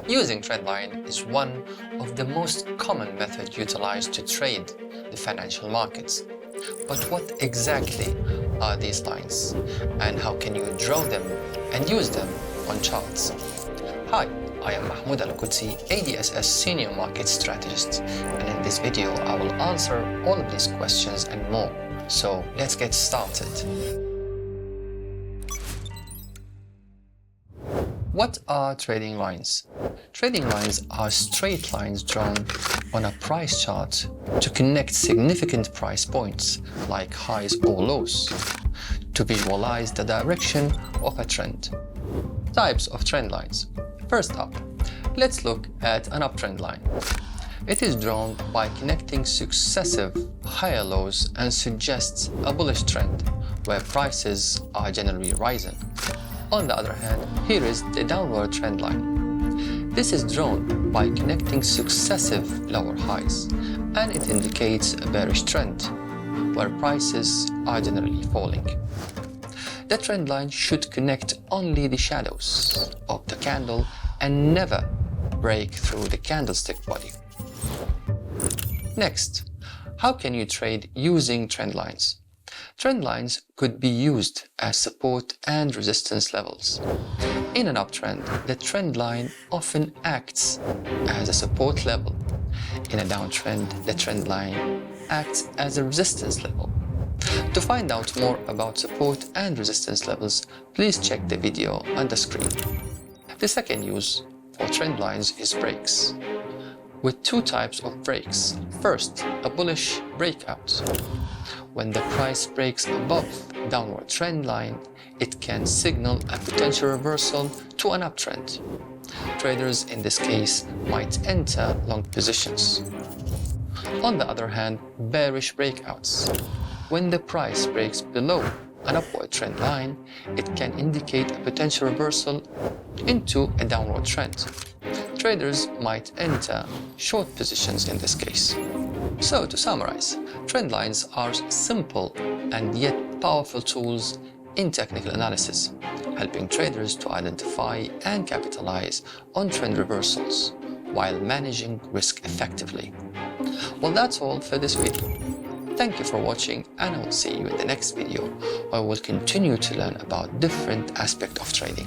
Using trendline is one of the most common methods utilized to trade the financial markets. But what exactly are these lines, and how can you draw them and use them on charts? Hi, I am Mahmoud Alkudsi, ADSS Senior Market Strategist, and in this video I will answer all of these questions and more. So let's get started. What are trading lines? Trading lines are straight lines drawn on a price chart to connect significant price points, like highs or lows, to visualize the direction of a trend. Types of trend lines. First up, let's look at an uptrend line. It is drawn by connecting successive higher lows and suggests a bullish trend, where prices are generally rising. On the other hand, here is the downward trend line. This is drawn by connecting successive lower highs, and it indicates a bearish trend, where prices are generally falling. The trend line should connect only the shadows of the candle and never break through the candlestick body. Next, how can you trade using trend lines? Trend lines could be used as support and resistance levels. In an uptrend, the trend line often acts as a support level. In a downtrend, the trend line acts as a resistance level. To find out more about support and resistance levels, please check the video on the screen. The second use for trend lines is breaks, with two types of breaks. First, a bullish breakout. When the price breaks above the downward trend line, it can signal a potential reversal to an uptrend. Traders in this case might enter long positions. On the other hand, bearish breakouts. When the price breaks below an upward trend line, it can indicate a potential reversal into a downward trend. Traders might enter short positions in this case. So to summarize, trend lines are simple and yet powerful tools in technical analysis, helping traders to identify and capitalize on trend reversals while managing risk effectively. Well, that's all for this video. Thank you for watching, and I will see you in the next video where we'll continue to learn about different aspects of trading.